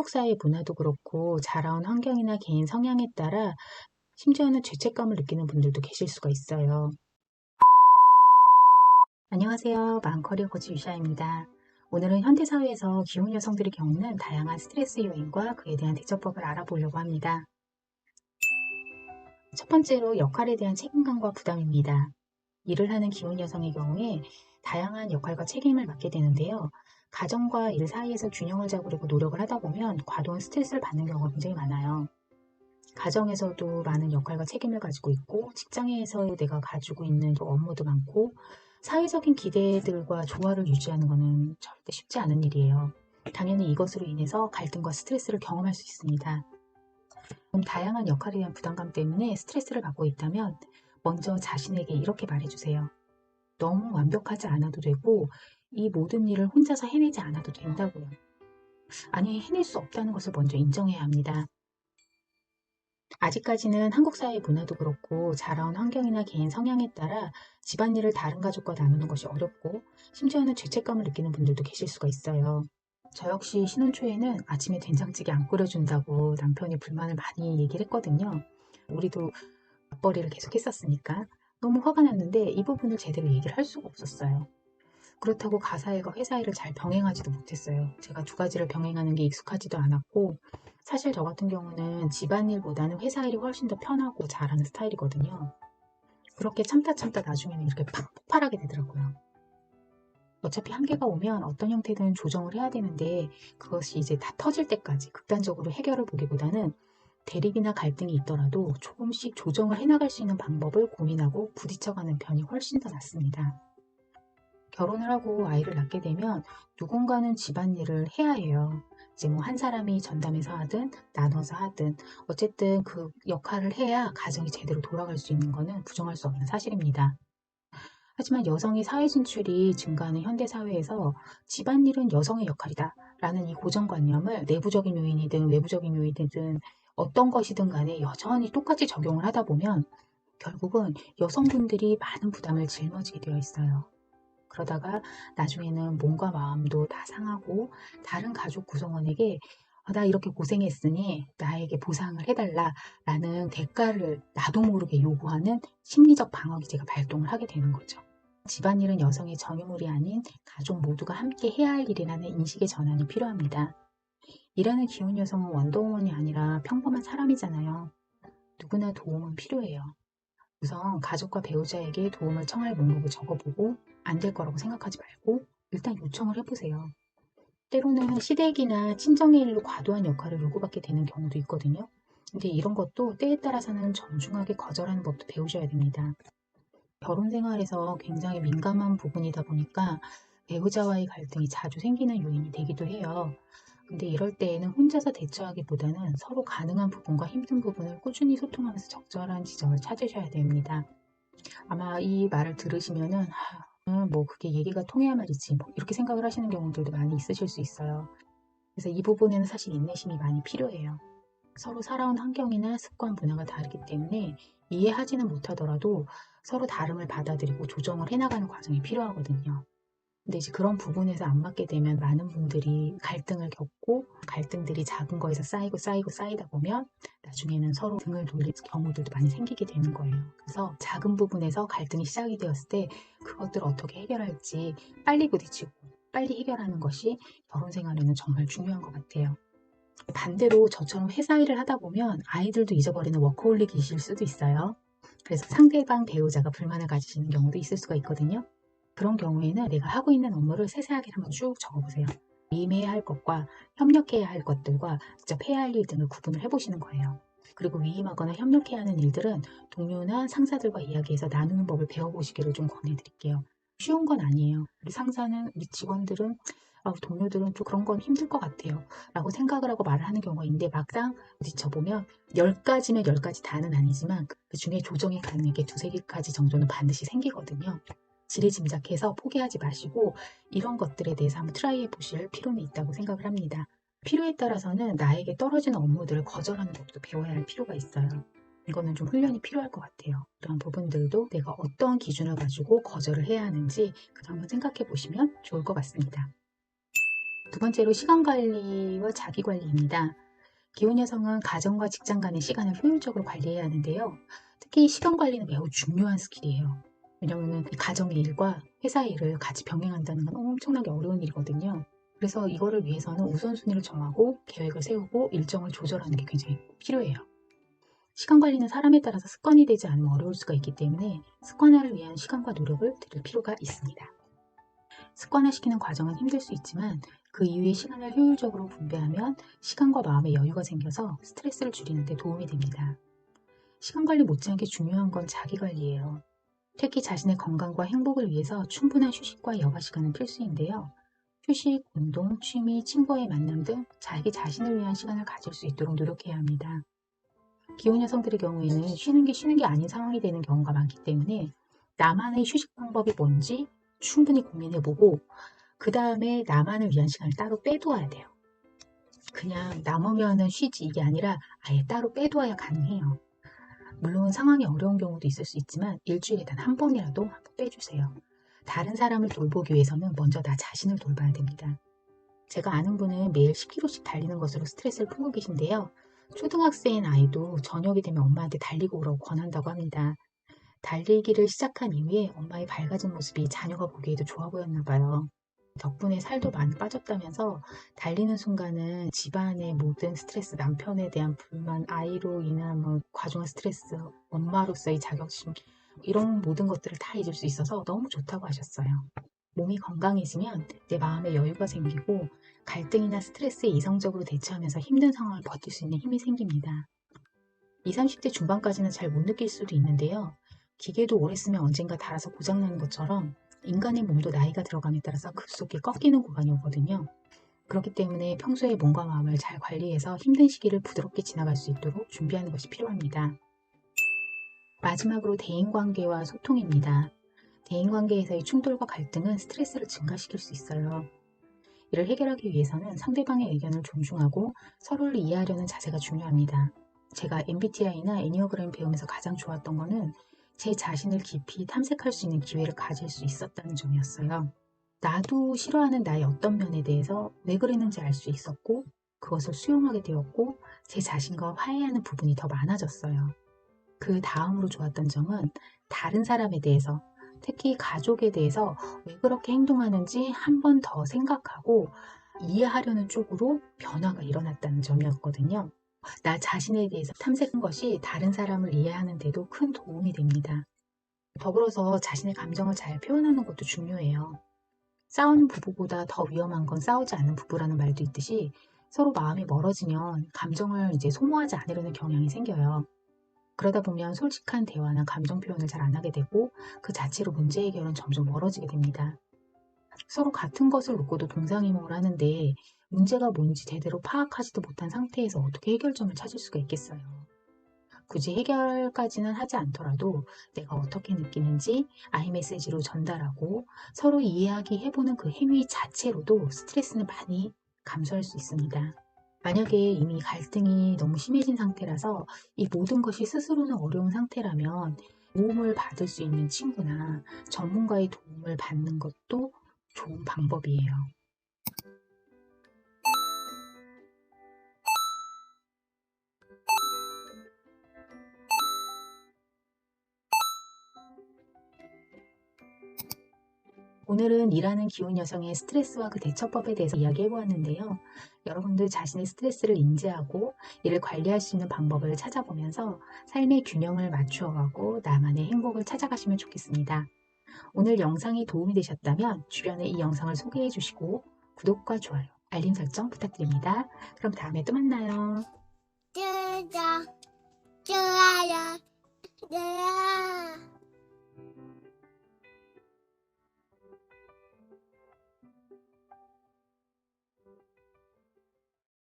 한국 사회의 문화도 그렇고 자라온 환경이나 개인 성향에 따라 심지어는 죄책감을 느끼는 분들도 계실 수가 있어요. 안녕하세요. 마음커리어 코치 유샤입니다. 오늘은 현대사회에서 기혼 여성들이 겪는 다양한 스트레스 요인과 그에 대한 대처법을 알아보려고 합니다. 첫 번째로 역할에 대한 책임감과 부담입니다. 일을 하는 기혼 여성의 경우에 다양한 역할과 책임을 맡게 되는데요. 가정과 일 사이에서 균형을 잡으려고 노력을 하다 보면 과도한 스트레스를 받는 경우가 굉장히 많아요. 가정에서도 많은 역할과 책임을 가지고 있고, 직장에서 내가 가지고 있는 또 업무도 많고, 사회적인 기대들과 조화를 유지하는 것은 절대 쉽지 않은 일이에요. 당연히 이것으로 인해서 갈등과 스트레스를 경험할 수 있습니다. 다양한 역할에 대한 부담감 때문에 스트레스를 받고 있다면 먼저 자신에게 이렇게 말해주세요. 너무 완벽하지 않아도 되고 이 모든 일을 혼자서 해내지 않아도 된다고요. 아니, 해낼 수 없다는 것을 먼저 인정해야 합니다. 아직까지는 한국 사회 문화도 그렇고 자라온 환경이나 개인 성향에 따라 집안일을 다른 가족과 나누는 것이 어렵고 심지어는 죄책감을 느끼는 분들도 계실 수가 있어요. 저 역시 신혼 초에는 아침에 된장찌개 안 끓여준다고 남편이 불만을 많이 얘기를 했거든요. 우리도 맞벌이를 계속 했었으니까 너무 화가 났는데 이 부분을 제대로 얘기를 할 수가 없었어요. 그렇다고 가사 일과 회사 일을 잘 병행하지도 못했어요. 제가 두 가지를 병행하는 게 익숙하지도 않았고, 사실 저 같은 경우는 집안일보다는 회사 일이 훨씬 더 편하고 잘하는 스타일이거든요. 그렇게 참다 참다 나중에는 이렇게 팍 폭발하게 되더라고요. 어차피 한계가 오면 어떤 형태든 조정을 해야 되는데 그것이 이제 다 터질 때까지 극단적으로 해결을 보기보다는 대립이나 갈등이 있더라도 조금씩 조정을 해나갈 수 있는 방법을 고민하고 부딪혀가는 편이 훨씬 더 낫습니다. 결혼을 하고 아이를 낳게 되면 누군가는 집안일을 해야 해요. 이제 뭐 한 사람이 전담해서 하든 나눠서 하든 어쨌든 그 역할을 해야 가정이 제대로 돌아갈 수 있는 거는 부정할 수 없는 사실입니다. 하지만 여성의 사회 진출이 증가하는 현대 사회에서 집안일은 여성의 역할이다 라는 이 고정관념을 내부적인 요인이든 외부적인 요인이든 어떤 것이든 간에 여전히 똑같이 적용을 하다 보면 결국은 여성분들이 많은 부담을 짊어지게 되어 있어요. 그러다가 나중에는 몸과 마음도 다 상하고 다른 가족 구성원에게 나 이렇게 고생했으니 나에게 보상을 해달라 라는 대가를 나도 모르게 요구하는 심리적 방어 기제가 발동을 하게 되는 거죠. 집안일은 여성의 전유물이 아닌 가족 모두가 함께 해야 할 일이라는 인식의 전환이 필요합니다. 일하는 기혼 여성은 원더우먼이 아니라 평범한 사람이잖아요. 누구나 도움은 필요해요. 우선 가족과 배우자에게 도움을 청할 목록을 적어보고 안 될 거라고 생각하지 말고 일단 요청을 해보세요. 때로는 시댁이나 친정의 일로 과도한 역할을 요구받게 되는 경우도 있거든요. 근데 이런 것도 때에 따라서는 정중하게 거절하는 법도 배우셔야 됩니다. 결혼 생활에서 굉장히 민감한 부분이다 보니까 배우자와의 갈등이 자주 생기는 요인이 되기도 해요. 근데 이럴 때에는 혼자서 대처하기보다는 서로 가능한 부분과 힘든 부분을 꾸준히 소통하면서 적절한 지점을 찾으셔야 됩니다. 아마 이 말을 들으시면은 뭐 그게 얘기가 통해야 말이지 뭐 이렇게 생각을 하시는 경우들도 많이 있으실 수 있어요. 그래서 이 부분에는 사실 인내심이 많이 필요해요. 서로 살아온 환경이나 습관, 문화가 다르기 때문에 이해하지는 못하더라도 서로 다름을 받아들이고 조정을 해나가는 과정이 필요하거든요. 근데 이제 그런 부분에서 안 맞게 되면 많은 분들이 갈등을 겪고 갈등들이 작은 거에서 쌓이고 쌓이고 쌓이다 보면 나중에는 서로 등을 돌릴 경우들도 많이 생기게 되는 거예요. 그래서 작은 부분에서 갈등이 시작이 되었을 때 그것들을 어떻게 해결할지 빨리 부딪히고 빨리 해결하는 것이 결혼 생활에는 정말 중요한 것 같아요. 반대로 저처럼 회사 일을 하다 보면 아이들도 잊어버리는 워커홀릭이실 수도 있어요. 그래서 상대방 배우자가 불만을 가지시는 경우도 있을 수가 있거든요. 그런 경우에는 내가 하고 있는 업무를 세세하게 한번 쭉 적어보세요. 위임해야 할 것과 협력해야 할 것들과 직접 해야 할 일 등을 구분을 해보시는 거예요. 그리고 위임하거나 협력해야 하는 일들은 동료나 상사들과 이야기해서 나누는 법을 배워보시기를 좀 권해드릴게요. 쉬운 건 아니에요. 우리 상사는, 우리 직원들은, 동료들은 좀 그런 건 힘들 것 같아요 라고 생각을 하고 말을 하는 경우가 있는데 막상 부딪혀보면 10가지면 10가지 다는 아니지만 그 중에 조정이 가능한 게 두세 가지 정도는 반드시 생기거든요. 지레짐작해서 포기하지 마시고 이런 것들에 대해서 한번 트라이해 보실 필요는 있다고 생각을 합니다. 필요에 따라서는 나에게 떨어지는 업무들을 거절하는 법도 배워야 할 필요가 있어요. 이거는 좀 훈련이 필요할 것 같아요. 이런 부분들도 내가 어떤 기준을 가지고 거절을 해야 하는지 한번 생각해 보시면 좋을 것 같습니다. 두 번째로 시간 관리와 자기 관리입니다. 기혼 여성은 가정과 직장 간의 시간을 효율적으로 관리해야 하는데요. 특히 시간 관리는 매우 중요한 스킬이에요. 왜냐하면 가정의 일과 회사의 일을 같이 병행한다는 건 엄청나게 어려운 일이거든요. 그래서 이거를 위해서는 우선순위를 정하고 계획을 세우고 일정을 조절하는 게 굉장히 필요해요. 시간 관리는 사람에 따라서 습관이 되지 않으면 어려울 수가 있기 때문에 습관화를 위한 시간과 노력을 들일 필요가 있습니다. 습관화시키는 과정은 힘들 수 있지만 그 이후에 시간을 효율적으로 분배하면 시간과 마음의 여유가 생겨서 스트레스를 줄이는 데 도움이 됩니다. 시간 관리 못지않게 중요한 건 자기 관리예요. 특히 자신의 건강과 행복을 위해서 충분한 휴식과 여가 시간은 필수인데요. 휴식, 운동, 취미, 친구와의 만남 등 자기 자신을 위한 시간을 가질 수 있도록 노력해야 합니다. 기혼 여성들의 경우에는 쉬는 게 아닌 상황이 되는 경우가 많기 때문에 나만의 휴식 방법이 뭔지 충분히 고민해보고 그 다음에 나만을 위한 시간을 따로 빼두어야 돼요. 그냥 남으면은 쉬지 이게 아니라 아예 따로 빼두어야 가능해요. 물론 상황이 어려운 경우도 있을 수 있지만 일주일에 단 한 번이라도 한번 빼주세요. 다른 사람을 돌보기 위해서는 먼저 나 자신을 돌봐야 됩니다. 제가 아는 분은 매일 10km씩 달리는 것으로 스트레스를 풀고 계신데요. 초등학생 아이도 저녁이 되면 엄마한테 달리고 오라고 권한다고 합니다. 달리기를 시작한 이후에 엄마의 밝아진 모습이 자녀가 보기에도 좋아 보였나 봐요. 덕분에 살도 많이 빠졌다면서 달리는 순간은 집안의 모든 스트레스, 남편에 대한 불만, 아이로 인한 과중한 스트레스, 엄마로서의 자격심, 이런 모든 것들을 다 잊을 수 있어서 너무 좋다고 하셨어요. 몸이 건강해지면 내 마음에 여유가 생기고 갈등이나 스트레스에 이성적으로 대처하면서 힘든 상황을 버틸 수 있는 힘이 생깁니다. 20, 30대 중반까지는 잘 못 느낄 수도 있는데요. 기계도 오래 쓰면 언젠가 닳아서 고장나는 것처럼 인간의 몸도 나이가 들어감에 따라서 급속히 꺾이는 구간이 오거든요. 그렇기 때문에 평소에 몸과 마음을 잘 관리해서 힘든 시기를 부드럽게 지나갈 수 있도록 준비하는 것이 필요합니다. 마지막으로 대인관계와 소통입니다. 대인관계에서의 충돌과 갈등은 스트레스를 증가시킬 수 있어요. 이를 해결하기 위해서는 상대방의 의견을 존중하고 서로를 이해하려는 자세가 중요합니다. 제가 MBTI나 애니어그램 배우면서 가장 좋았던 거는 제 자신을 깊이 탐색할 수 있는 기회를 가질 수 있었다는 점이었어요. 나도 싫어하는 나의 어떤 면에 대해서 왜 그랬는지 알 수 있었고 그것을 수용하게 되었고 제 자신과 화해하는 부분이 더 많아졌어요. 그 다음으로 좋았던 점은 다른 사람에 대해서 특히 가족에 대해서 왜 그렇게 행동하는지 한 번 더 생각하고 이해하려는 쪽으로 변화가 일어났다는 점이었거든요. 나 자신에 대해서 탐색한 것이 다른 사람을 이해하는 데도 큰 도움이 됩니다. 더불어서 자신의 감정을 잘 표현하는 것도 중요해요. 싸우는 부부보다 더 위험한 건 싸우지 않는 부부라는 말도 있듯이 서로 마음이 멀어지면 감정을 이제 소모하지 않으려는 경향이 생겨요. 그러다 보면 솔직한 대화나 감정 표현을 잘 안 하게 되고 그 자체로 문제 해결은 점점 멀어지게 됩니다. 서로 같은 것을 놓고도 동상이몽을 하는데 문제가 뭔지 제대로 파악하지도 못한 상태에서 어떻게 해결점을 찾을 수가 있겠어요. 굳이 해결까지는 하지 않더라도 내가 어떻게 느끼는지 아이메시지로 전달하고 서로 이해하기 해보는 그 행위 자체로도 스트레스는 많이 감소할 수 있습니다. 만약에 이미 갈등이 너무 심해진 상태라서 이 모든 것이 스스로는 어려운 상태라면 도움을 받을 수 있는 친구나 전문가의 도움을 받는 것도 좋은 방법이에요. 오늘은 일하는 기혼 여성의 스트레스와 그 대처법에 대해서 이야기해보았는데요. 여러분들 자신의 스트레스를 인지하고 이를 관리할 수 있는 방법을 찾아보면서 삶의 균형을 맞추어가고 나만의 행복을 찾아가시면 좋겠습니다. 오늘 영상이 도움이 되셨다면 주변에 이 영상을 소개해 주시고 구독과 좋아요, 알림 설정 부탁드립니다. 그럼 다음에 또 만나요. 구독, 좋아요, 눌러요.